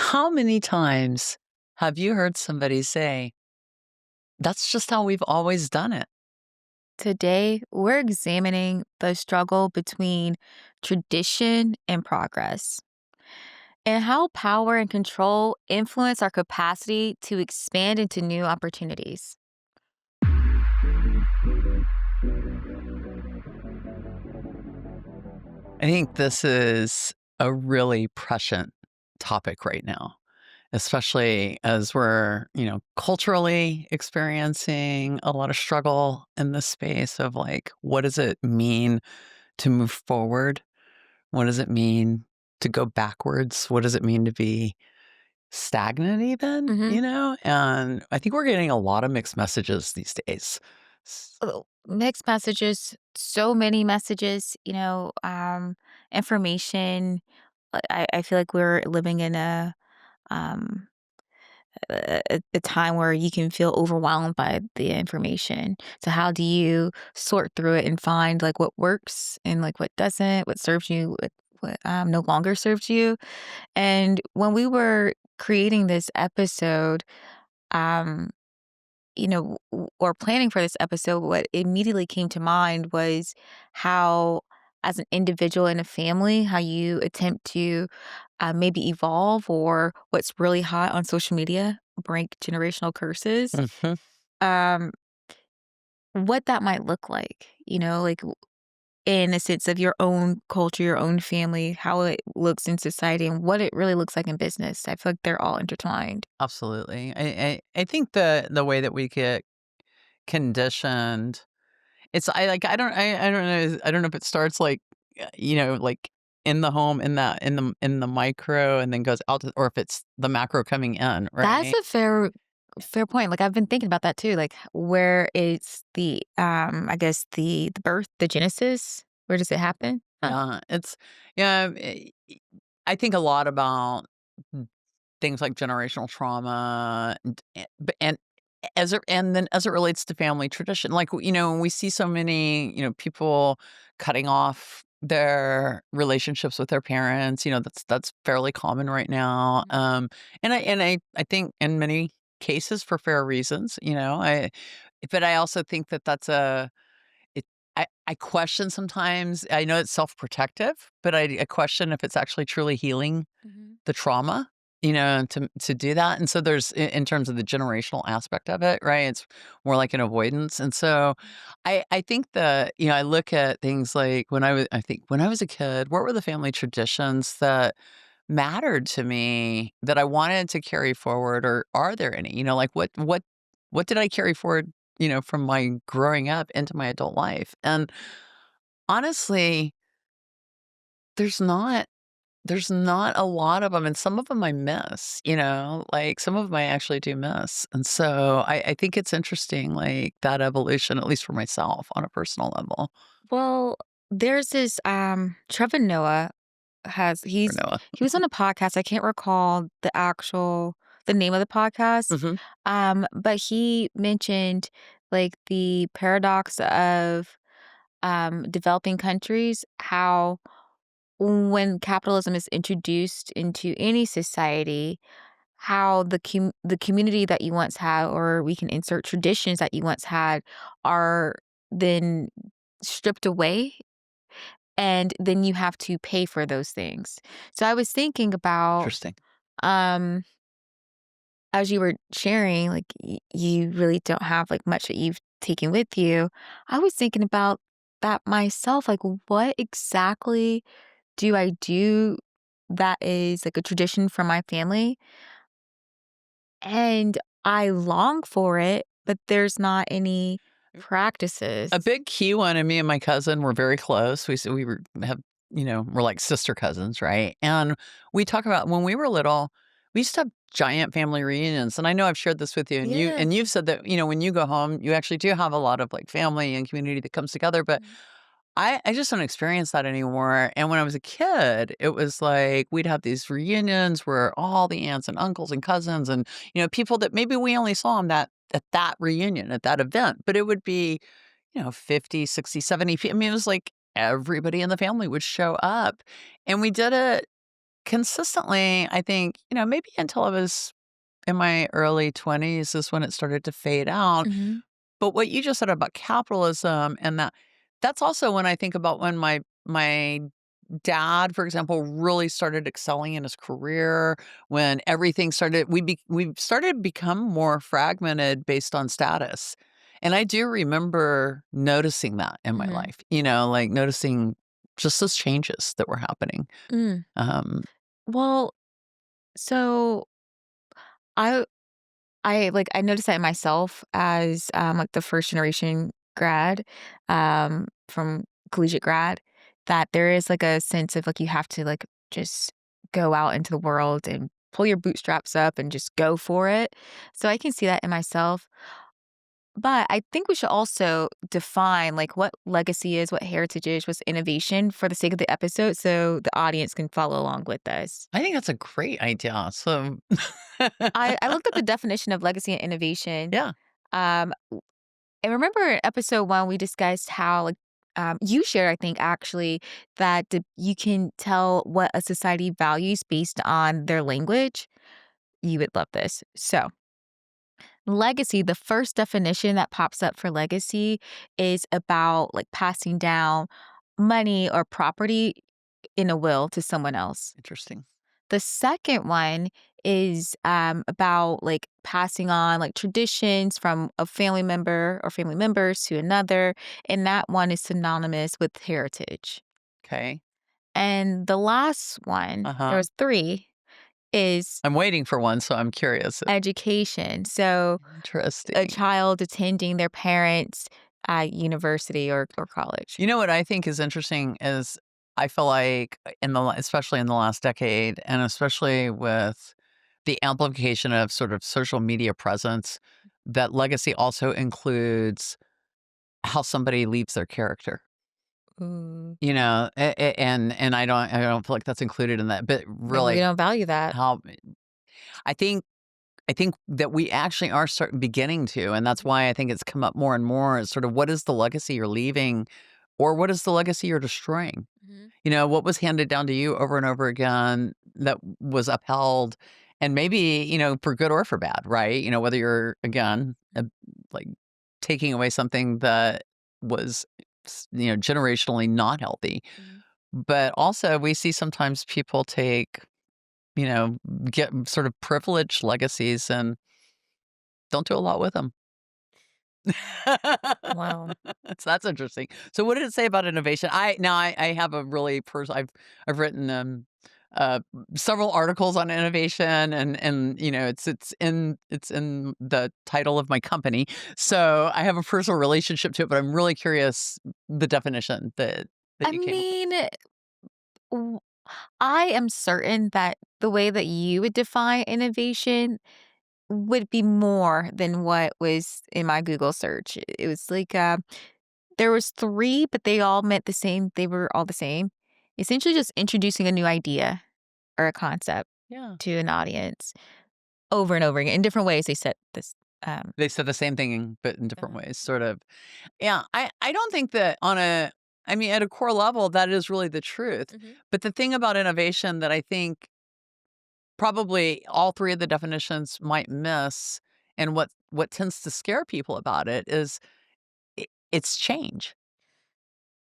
How many times have you heard somebody say, "That's just how we've always done it"? Today, we're examining the struggle between tradition and progress, and how power and control influence our capacity to expand into new opportunities. I think this is a really prescient topic right now, especially as we're, culturally experiencing a lot of struggle in this space of like, what does it mean to move forward? What does it mean to go backwards? What does it mean to be stagnant even, hmm And I think we're getting a lot of mixed messages these days. S Mixed messages, so many messages, information. I feel like we're living in um, a time where you can feel overwhelmed by the information. So how do you sort through it and find like what works and like what doesn't, what serves you, what no longer serves you? And when we were creating this episode, um, or planning for this episode, what immediately came to mind was how, as an individual in a family, how you attempt to maybe evolve or what's really hot on social media, break generational curses. Mhm. Um, what that might look like, like in a sense of your own culture, your own family, how it looks in society, and what it really looks like in business. I feel like they're all intertwined. Absolutely. I think the way that we get conditioned, I don't know if it starts like, like in the home, in the micro and then goes out to, or if it's the macro coming in, That's right? a fair point. Like I've been thinking about that too. Like where it's the I guess the birth, the genesis. Where does it happen? Huh. Yeah, it's yeah, I think a lot about things like generational trauma and as it relates to family tradition, like, we see so many, people cutting off their relationships with their parents, that's fairly common right now, and I think in many cases for fair reasons, but I also think that that's a it I question sometimes. I know it's self-protective, but I question if it's actually truly healing Mhm. the trauma, to do that, and so there's in terms of the generational aspect of it, right? It's more like an avoidance, and so I think that, I look at things like I think when I was a kid, what were the family traditions that mattered to me that I wanted to carry forward, or are there any? Like what did I carry forward, from my growing up into my adult life? And honestly, there's not there's not a lot of them, and some of them I miss, like, some of them I actually do miss, and so I think it's interesting, like, that evolution, at least for myself, on a personal level. Well, there's this Trevor Noah has For Noah. he was on a podcast. I can't recall the name of the podcast. Mhm. But he mentioned like the paradox of developing countries, how when capitalism is introduced into any society, how the community that you once had, or we can insert traditions that you once had, are then stripped away, and then you have to pay for those things. So I was thinking about, Interesting. um, as you were sharing, like you really don't have like much that you've taken with you. I was thinking about that myself. Like, what exactly do I do that is like a tradition from my family? And I long for it, but there's not any practices. A big key one, and me and my cousin were very close. We were have we're like sister cousins, right? And we talk about when we were little, we used to have giant family reunions. And I know I've shared this with you, and Yeah. you've said that, when you go home, you actually do have a lot of like family and community that comes together. But Mhm. I just don't experience that anymore. And when I was a kid, it was like we'd have these reunions where all the aunts and uncles and cousins and, people that maybe we only saw them at that reunion, at that event, but it would be, 50, 60, 70. I mean, it was like everybody in the family would show up. And we did it. consistently, I think, maybe until I was in my early 20s is when it started to fade out. Mhm, But what you just said about capitalism and that's also when I think about when my dad, for example, really started excelling in his career, when everything started we started to become more fragmented based on status. And I do remember noticing that in my mhm. life, like noticing just those changes that were happening. Mm. Um, Well, so I I noticed that in myself as, like, the first generation grad, from collegiate grad, that there is, like, a sense of, like, you have to, like, just go out into the world and pull your bootstraps up and just go for it. So I can see that in myself. But I think we should also define, like, what legacy is, what heritage is, what's innovation for the sake of the episode so the audience can follow along with us. I think that's a great idea. So I looked up the definition of legacy and innovation. yeah, Um, and remember in episode 1, we discussed how, like, you shared, I think, actually, that you can tell what a society values based on their language. You would love this. So, legacy, the first definition that pops up for legacy is about like passing down money or property in a will to someone else. interesting. The second one is about like passing on like traditions from a family member or family members to another. And that one is synonymous with heritage. Okay. And the last one, there Uh-huh. was three, is I'm waiting for one, so I'm curious. education. So a Interesting. child attending their parents' university or college. You know what I think is interesting is I feel like especially in the last decade, and especially with the amplification of sort of social media presence, that legacy also includes how somebody leaves their character. Mm. And I don't feel like that's included in that, but Maybe we really don't value that. how I think I think that we actually are beginning to, and that's why I think it's come up more and more. Is sort of what is the legacy you're leaving, or what is the legacy you're destroying? Mhm, What was handed down to you over and over again that was upheld, and maybe for good or for bad, right? Whether you're again like taking away something that was generationally not healthy, mhm. but also we see sometimes people take you know get sort of privileged legacies and don't do a lot with them. Wow. So that's interesting. So what did it say about innovation? I have a really I've written, uh, several articles on innovation and, it's in the title of my company. So I have a personal relationship to it, but I'm really curious the definition that I you came up with. mean, w I am certain that the way that you would define innovation would be more than what was in my Google search. It was like, there was 3, but they were all the same. Essentially just introducing a new idea or a concept Yeah. to an audience over and over again. In different ways, they said this, um They said the same thing, but in different uh ways, sort of. Yeah, I don't think that I mean, at a core level, that is really the truth. Mhm, But the thing about innovation that I think probably all 3 of the definitions might miss, and what tends to scare people about it is it's change.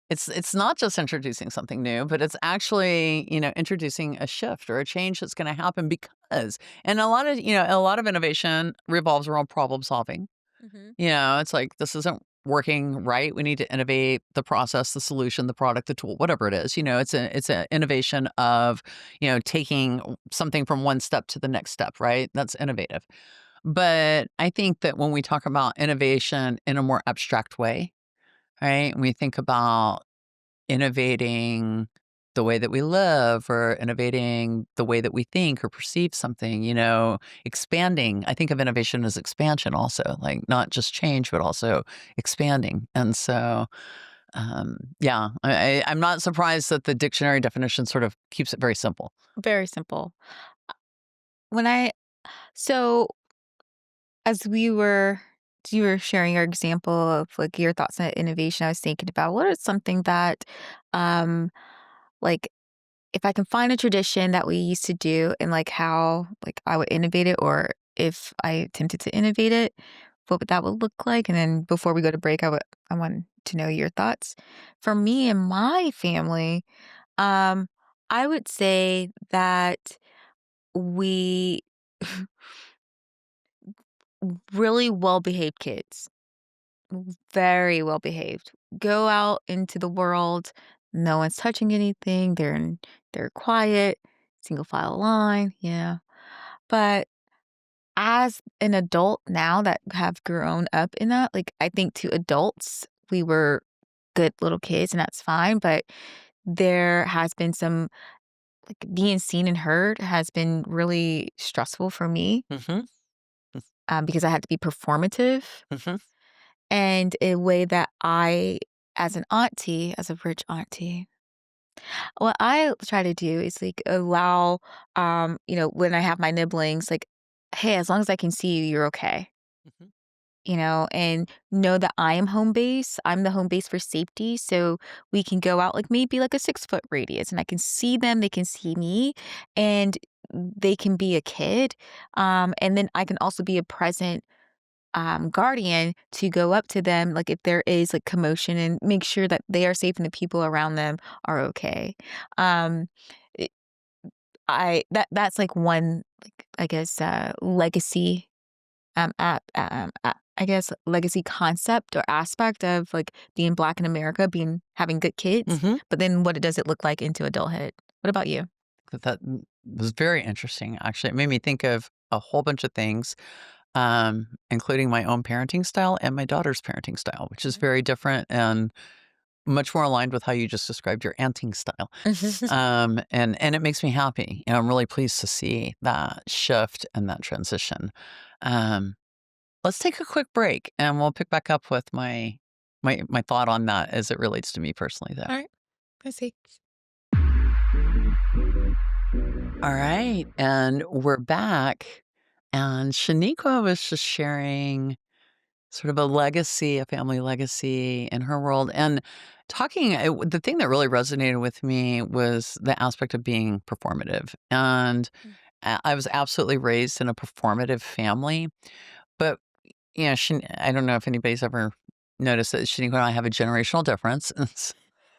It's not just introducing something new, but it's actually, introducing a shift or a change that's gonna happen because and a lot of innovation revolves around problem solving. mhm, It's like, "This isn't working right. We need to innovate the process, the solution, the product, the tool," whatever it is. It's a innovation of, taking something from one step to the next step, right? That's innovative. But I think that when we talk about innovation in a more abstract way, right? And we think about innovating the way that we live or innovating the way that we think or perceive something, expanding. I think of innovation as expansion also, like not just change, but also expanding. And so, yeah, I'm not surprised that the dictionary definition sort of keeps it very simple. very simple. When I so as you were sharing your example of, like, your thoughts on innovation, I was thinking about what is something that, um, like if I can find a tradition that we used to do and, like, how, like, I would innovate it or if I attempted to innovate it, what would that would look like? And then before we go to break, I want to know your thoughts. For me and my family, um, I would say that we really well-behaved kids, very well behaved. Go out into the world, no one's touching anything, they're quiet, single file line, yeah. But as an adult now that have grown up in that, like, I think to adults, we were good little kids and that's fine, but there has been some like, being seen and heard has been really stressful for me, Mhm, because I had to be performative. mhm, And a way that I, as an auntie, as a rich auntie, what I try to do is like allow, when I have my nibblings, like, hey, as long as I can see you, you're okay. mhm, And know that I am home base. I'm the home base for safety. So we can go out like maybe like a 6 foot radius and I can see them, they can see me, and they can be a kid. And then I can also be a present guardian to go up to them, like if there is like commotion and make sure that they are safe and the people around them are okay. Um, it, that's like one, like I guess, legacy, I guess legacy concept or aspect of like being Black in America, being having good kids. mhm. But then, what does it look like into adulthood? What about you? That was very interesting, actually. It made me think of a whole bunch of things, including my own parenting style and my daughter's parenting style, which is very different and much more aligned with how you just described your aunting style. And it makes me happy. I'm really pleased to see that shift and that transition. Um, let's take a quick break, and we'll pick back up with my thought on that as it relates to me personally, though. All right, I see. All right, and we're back. And Shaniqua was just sharing sort of a legacy, a family legacy in her world. And the thing that really resonated with me was the aspect of being performative. And I was absolutely raised in a performative family. But, I don't know if anybody's ever noticed that Shaniqua and I have a generational difference.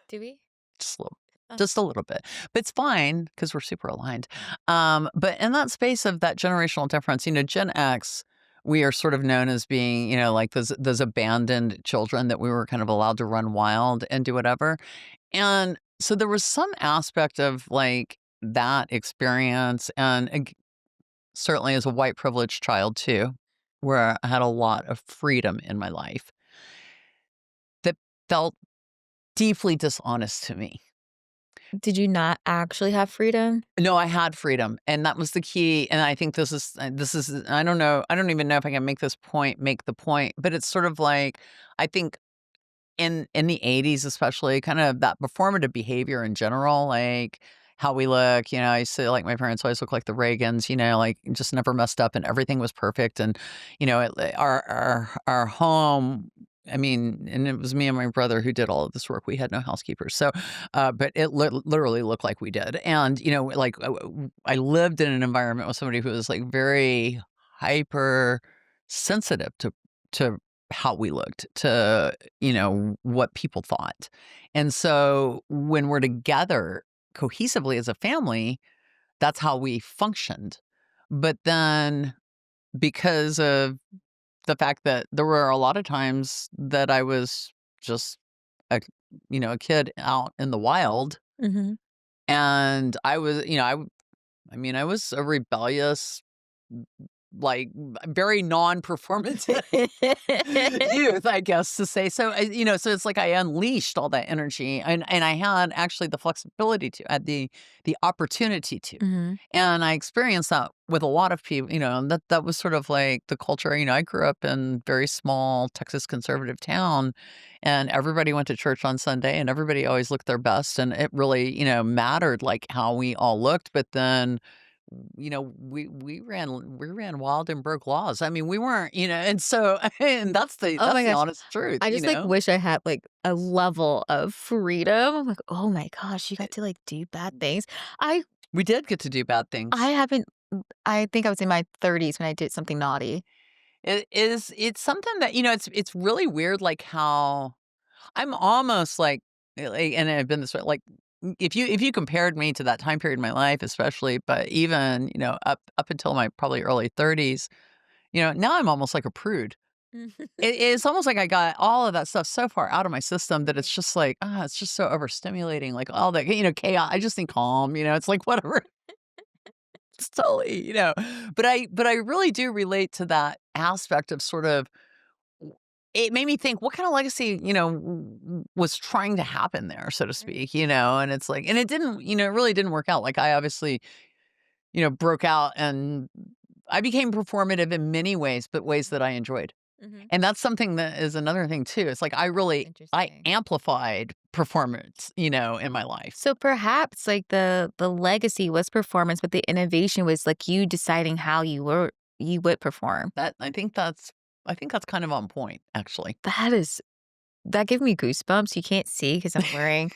Do we? Just a little Oh. just a little bit, but it's fine because 'cause we're super aligned. But in that space of that generational difference, Gen X, we are sort of known as being, like those abandoned children that we were kind of allowed to run wild and do whatever, and so there was some aspect of, like, that experience and, certainly as a white privileged child too, where I had a lot of freedom in my life that felt deeply dishonest to me. Did you not actually have freedom? No, I had freedom, and that was the key, and I think this is I don't know, I don't even know if I can make the point, but it's sort of like, I think in the '80s especially, kind of that performative behavior in general, like how we look, I used to like my parents always looked like the Reagans, like just never messed up and everything was perfect, and, our home, I mean, and it was me and my brother who did all of this work. We had no housekeepers. So, but it literally looked like we did. And, like I lived in an environment with somebody who was like very hyper sensitive to how we looked, to, what people thought. And so when we're together cohesively as a family, that's how we functioned. But then because of the fact that there were a lot of times that I was just a a kid out in the wild, Mhm. and I was, I mean, I was a rebellious, like, very non-performative youth, I guess, to say. So, so it's like I unleashed all that energy, and I had actually the flexibility to, had the opportunity to. Mhm. And I experienced that with a lot of people, and that was sort of like the culture. I grew up in very small Texas conservative town, and everybody went to church on Sunday, and everybody always looked their best, and it really, mattered like how we all looked. But then we ran wild and broke laws. I mean, we weren't, and so and Oh that's my the gosh. honest truth, I you just, like, know? wish I had, like, a level of freedom. I'm like, "Oh my gosh, you got to, like, do bad things." I We did get to do bad I things. haven't I think I was in my 30s when I did something naughty. It's something that, it's really weird, like, how I'm almost and I've been this way, like, if you compared me to that time period in my life, especially, but even, up until my probably early 30s, now I'm almost like a prude. It's almost like I got all of that stuff so far out of my system that Right. it's just like, it's just so overstimulating, like, all that, chaos. I just need calm, it's like, whatever. It's totally, but I really do relate to that aspect of sort of it made me think, what kind of legacy, was trying to happen there, so to Right. speak, and it's like, and it didn't, it really didn't work out. Like, I obviously, broke out and I became performative in many ways, but ways that I enjoyed. Mhm. And that's something that is another thing too. It's like I Interesting. amplified performance, in my life. So perhaps, like, the legacy was performance, but the innovation was, like, you deciding how you would perform. That I think that's kind of on point, actually. That gave me goosebumps. You can't see because 'cause I'm wearing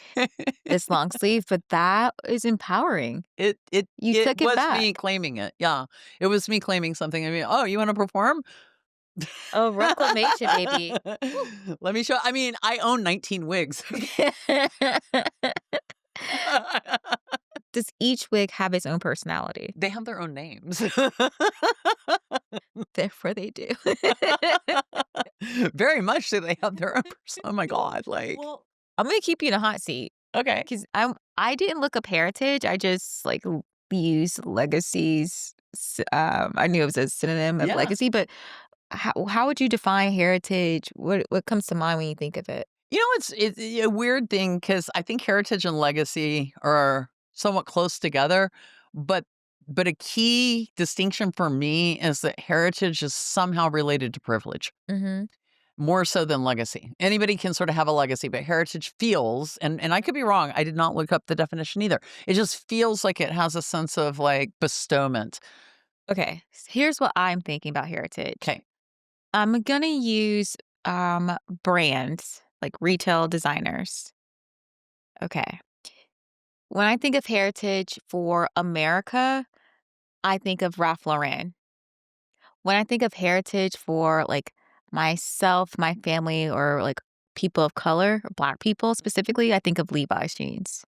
this long sleeve, but that is empowering. It it You it took it was back. me claiming it, yeah. It was me claiming something. I mean, "Oh, you wanna perform?" Oh, reclamation, baby. Let me show I mean, I own 19 wigs. Does each wig have its own personality? They have their own names. Therefore, they do. Very much so they have their own oh my Well god, like, well, I'm gonna keep you in a hot seat okay. because I didn't look up heritage. I just, like, used legacies. I knew it was a synonym of Yeah. legacy, but how would you define heritage? What comes to mind when you think of it? It's a weird thing because I think heritage and legacy are somewhat close together, but a key distinction for me is that heritage is somehow related to privilege, Mhm. more so than legacy. Anybody can sort of have a legacy, but heritage feels, and I could be wrong, I did not look up the definition either. It just feels like it has a sense of, like, bestowment. Okay, here's what I'm thinking about heritage. Okay. I'm gonna use, brands, like retail designers. Okay. When I think of heritage for America, I think of Ralph Lauren. When I think of heritage for, like, myself, my family, or, like, people of color, or Black people specifically, I think of Levi's jeans.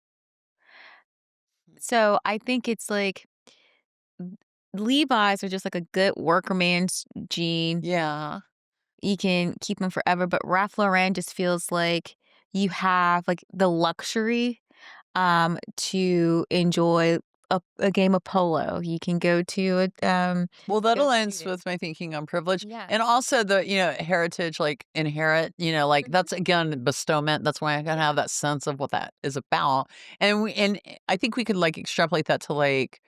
So, I think it's like Levi's are just like a good workerman's jean. Yeah. You can keep them forever, but Ralph Lauren just feels like you have, like, the luxury, to enjoy a game of polo. You can go to Well, that go shoot aligns it. with my thinking on privilege, and Yes. also the, heritage, like, inherit, like, Mhm. that's, again, bestowment. That's why I gotta Yeah. have that sense of what that is about, I think we could, like, extrapolate that to, like,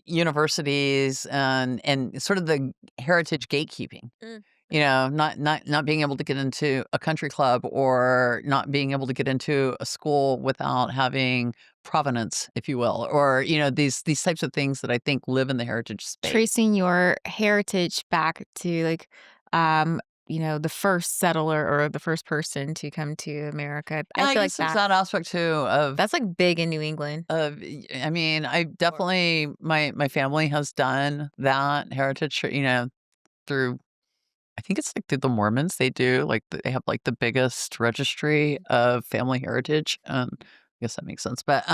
universities and sort of the heritage gatekeeping. Mhm. Not being able to get into a country club or not being able to get into a school without having provenance, if you will, or, these types of things that I think live in the heritage space. Tracing your heritage back to, like, the first settler or the first person to come to America. Yeah, I I feel like guess there's that aspect too that's, like, big in New England. I mean, I Or definitely my family has done that heritage, through I think it's, like, through the Mormons, they do, like, they have, like, the biggest registry of family heritage, I guess that makes sense, but,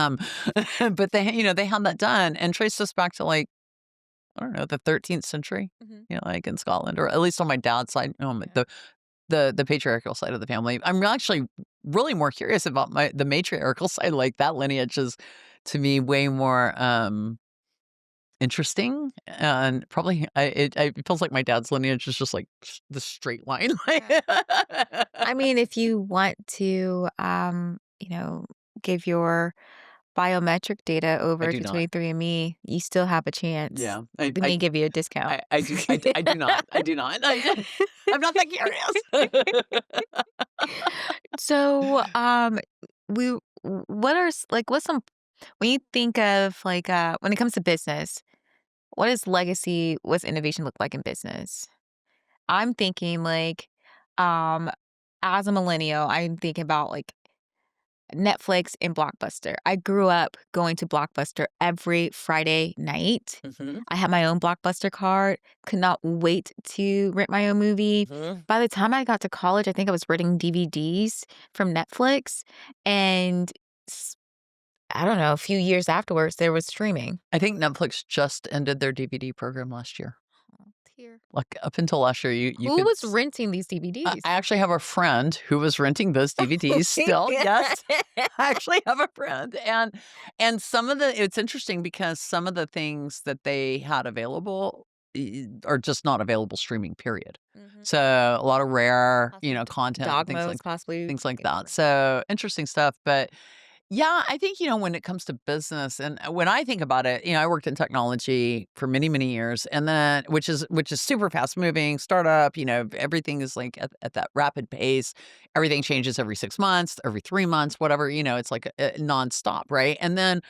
but they had that done and traced us back to, like, I don't know, the 13th century, Mhm. like, in Scotland, or at least on my dad's side, Yeah. the patriarchal side of the family. I'm actually really more curious about the matriarchal side, like, that lineage is, to me, way more, interesting, and probably it feels like my dad's lineage is just, like, the straight line, like Yeah. I mean, if you want to, give your biometric data I over do to not. 23andMe, you still have a chance. Yeah, They may give you a discount. I do not. I do not. I'm not that curious. So, we what are like, what's some when you think of, like, when it comes to business, what does legacy, what's innovation look like in business? I'm thinking like, um, as a millennial, I'm thinking about like Netflix and Blockbuster. I grew up going to Blockbuster every Friday night. Mhm, I had my own Blockbuster card, could not wait to rent my own movie. mhm. By the time I got to college, I think I was renting DVDs from Netflix, and s I don't know, a few years afterwards, there was streaming. I think Netflix just ended their DVD program last year. Oh, dear. Like, up until last year, you Who could was s renting these I DVDs? actually have a friend who was renting those DVDs still, yes. I actually have a friend, and some of the it's interesting because some of the things that they had available are just not available streaming, period. Mhm. So, a lot of rare, Lots of d content and dogmas possibly. things like Yeah, that. right. So, interesting stuff, but yeah, I think, when it comes to business and when I think about it, I worked in technology for many, many years and then which is super fast moving startup, everything is like at that rapid pace. Everything changes every 6 months, every 3 months, whatever, it's like nonstop, right? And then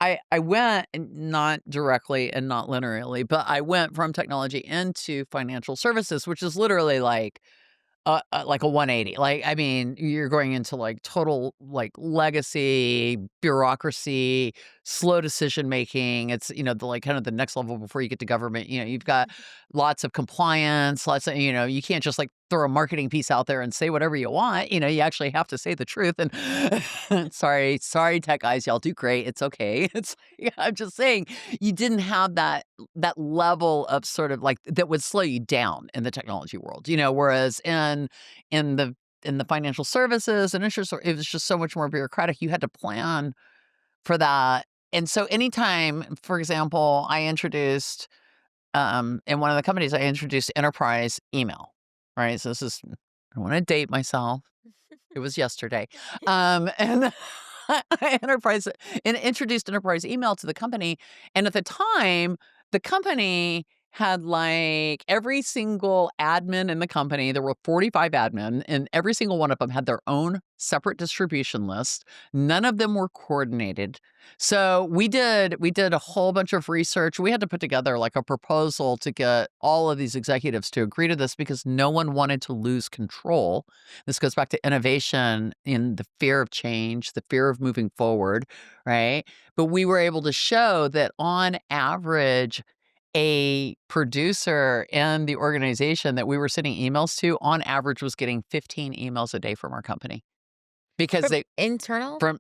I went and not directly and not linearly, but I went from technology into financial services, which is literally like a 180. Like, I mean, you're going into like total like legacy, bureaucracy, slow decision making. It's, the like kind of the next level before you get to government. You've got lots of compliance, lots of, you can't just like throw a marketing piece out there and say whatever you want. You actually have to say the truth. And sorry, tech guys, y'all do great. It's okay. It's I'm just saying you didn't have that level of sort of like that would slow you down in the technology world, whereas in the in the financial services and insurance, it was just so much more bureaucratic. You had to plan for that. And so anytime, for example, I introduced in one of the companies, I introduced enterprise email, right? So this is I don't want to date myself. It was yesterday. And enterprise and introduced enterprise email to the company, and at the time, the company had, like, every single admin in the company, there were 45 admin, and every single one of them had their own separate distribution list. None of them were coordinated. So, we did a whole bunch of research. We had to put together, like, a proposal to get all of these executives to agree to this because no one wanted to lose control. This goes back to innovation in the fear of change, the fear of moving forward, right? But we were able to show that on average, a producer in the organization that we were sending emails to, on average, was getting 15 emails a day from our company because From they internal? from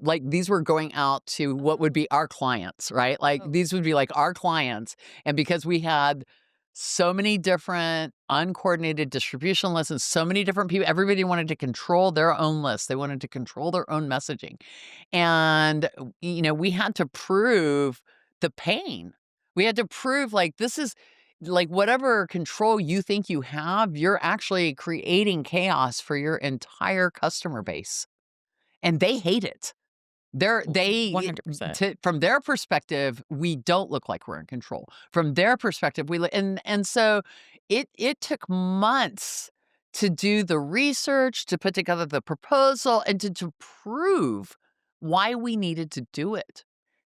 like, these were going out to what would Oh, be our clients, right? Like, oh. these would be, like, our clients, and because we had so many different uncoordinated distribution lists and so many different people everybody wanted to control their own list. They wanted to control their own messaging, and, we had to prove the pain. We had to prove, like, this is like, whatever control you think you have, you're actually creating chaos for your entire customer Mhm. base. And they hate it. They're they 100%. to from their perspective, we don't look like we're in control. From their perspective, we look and so it took months to do the research, to put together the proposal, and to prove why we needed to do it.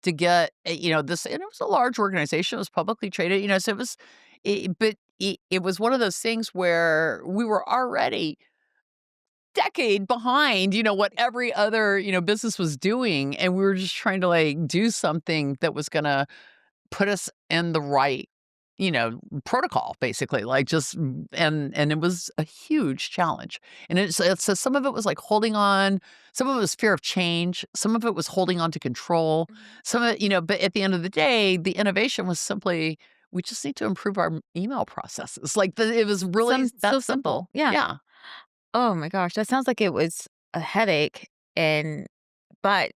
To get, this and it was a large organization, it was publicly traded, so it was but it was one of those things where we were already decade behind, what every other, business was doing, and we were just trying to, like, do something that was gonna put us in the right, protocol, basically, like, just and it was a huge challenge, and it's so some of it was, like, holding on, some of it was fear of change, some of it was holding on to control, Mhm. some of it but at the end of the day, the innovation was simply, "We just need to improve our email processes," like, it was really So that simple. simple. Yeah. Yeah. Oh my gosh, that sounds like it was a headache, and but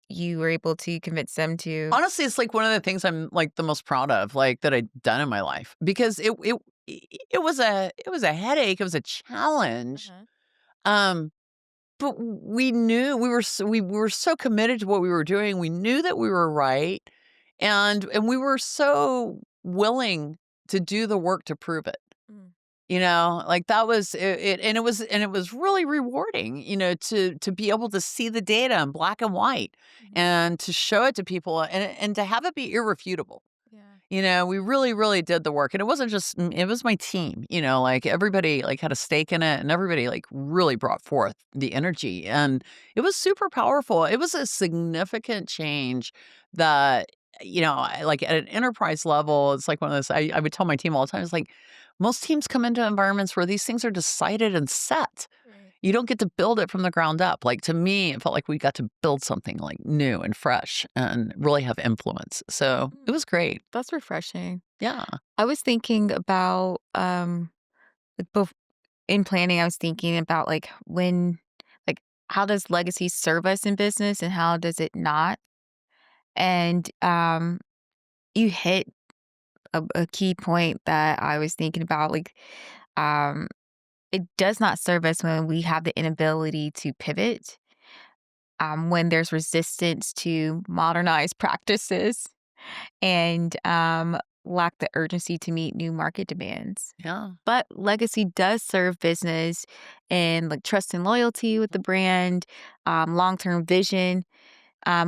you were able to convince them to. Honestly, it's like one of the things I'm, like, the most proud of, like, that I've done in my life because it was a headache, it was a challenge, Uh-huh. um, but we knew we were so committed to what we were doing, we knew that we were right, and we were so willing to do the work to prove it. Mm. Like that was it was really rewarding, to be able to see the data in black and white Mhm. and to show it to people and to have it be irrefutable. Yeah. We really, really did the work, and it wasn't just it was my team, like, everybody, like, had a stake in it, and everybody, like, really brought forth the energy, and it was super powerful. It was a significant change that, like, at an enterprise level, it's like one of those I would tell my team all the time, it's like, most teams come into environments where these things are decided and set. Right. You don't get to build it from the ground up. Like, to me, it felt like we got to build something, like, new and fresh and really have influence. So, it Mm, was great. that's refreshing. Yeah. I was thinking about, like, in planning, I was thinking about, like, how does legacy serve us in business and how does it not? And, you hit a key point that I was thinking about, like, um, it does not serve us when we have the inability to pivot, when there's resistance to modernized practices and, lack the urgency to meet new market demands. Yeah. But legacy does serve business and like trust and loyalty with the brand, long-term vision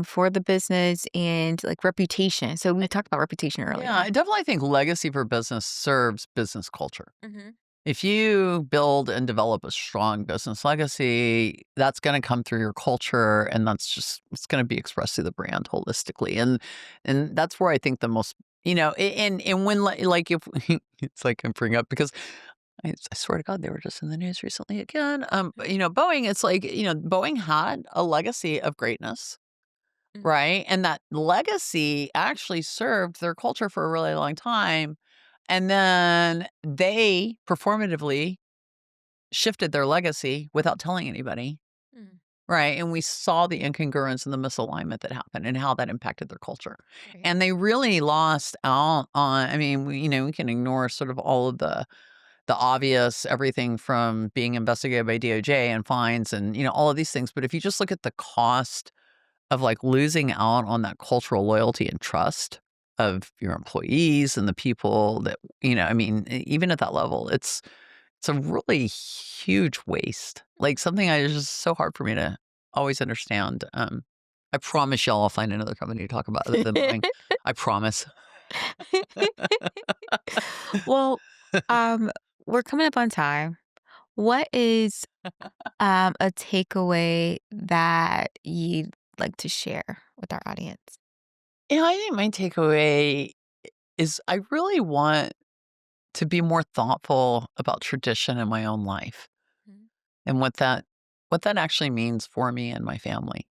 for the business and like reputation. So we I talked about reputation yeah, earlier. I definitely think legacy for business serves business culture. Hmm. If you build and develop a strong business legacy, that's gonna come through your culture, and it's gonna be expressed through the brand holistically, and that's where I think the most and when, like, if it's like I bring up because I swear to God, they were just in the news recently again, Boeing, it's like, Boeing had a legacy of greatness, Hmm. right? And that legacy actually served their culture for a really long time, and then they performatively shifted their legacy without telling anybody, Mm. right? And we saw the incongruence and the misalignment that happened and how that impacted their culture. Right. And they really lost out on, I mean, we can ignore sort of all of the obvious, everything from being investigated by DOJ and fines and, all of these things. But if you just look at the cost of, like, losing out on that cultural loyalty and trust of your employees and the people that, I mean, even at that level, it's a really huge waste, like, something I it's just so hard for me to always understand. I promise y'all I'll find another company to talk about other than Boeing. I promise. Well, um, we're coming up on time. What is a takeaway that you'd like to share with our audience? I think my takeaway is I really want to be more thoughtful about tradition in my own life Mhm. and what that actually means for me and my family.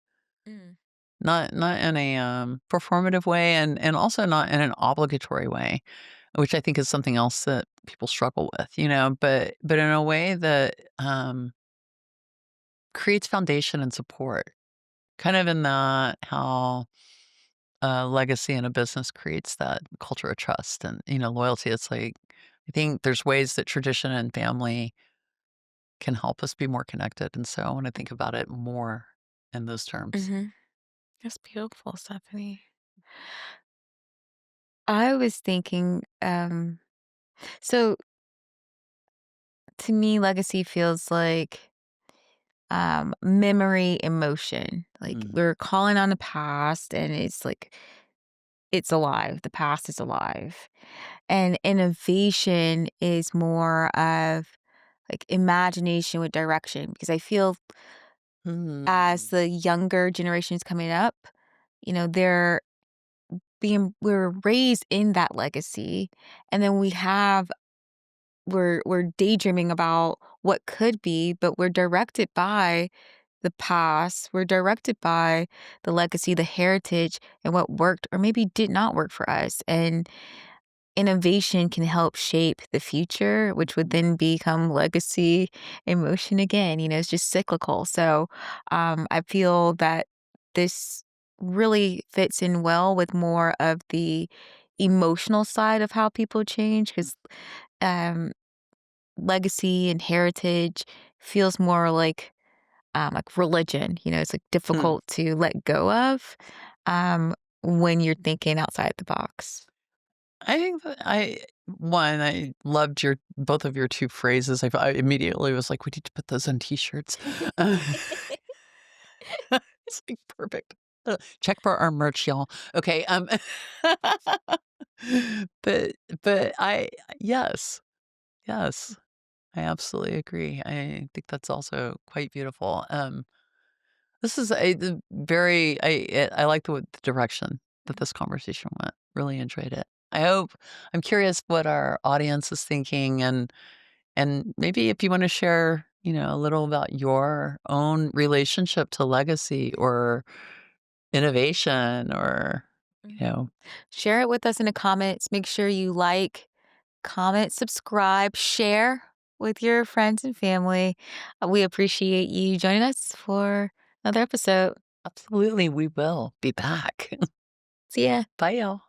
Mm. Not in a, performative way and also not in an obligatory way, which I think is something else that people struggle with, but in a way that, creates foundation and support, kind of in that how a legacy in a business creates that culture of trust and, loyalty. It's like, I think there's ways that tradition and family can help us be more connected, and so I wanna think about it more in those terms. Mhm. That's beautiful, Stephanie. I was thinking, so to me, legacy feels like memory emotion. Like Mm. we're calling on the past and it's like it's alive. The past is alive. And innovation is more of like imagination with direction because I feel as Mm. the younger generations coming up, they're we're raised in that legacy and then we're daydreaming about what could be, but we're directed by the past. We're directed by the legacy, the heritage, and what worked or maybe did not work for us. And innovation can help shape the future, which would then become legacy emotion again. It's just cyclical. So I feel that this really fits in well with more of the emotional side of how people change because um, legacy and heritage feels more like religion. It's like Hmm. difficult to let go of when you're thinking outside the box. I think that I loved your both of your 2 phrases. I immediately was like, "We need to put those on T-shirts." Uh, it's like perfect. Check for our merch, y'all. Okay, But but I yes, yes, I absolutely agree. I think that's also quite beautiful. This is a the very I like the direction that Mhm. this conversation went. Really enjoyed it. I'm curious what our audience is thinking and maybe if you wanna share, a little about your own relationship to legacy or innovation or, you Mhm. know Share it with us in the comments. Make sure you like, comment, subscribe, share with your friends and family. We appreciate you joining us for another episode. absolutely, we will be back. See ya. Bye, y'all.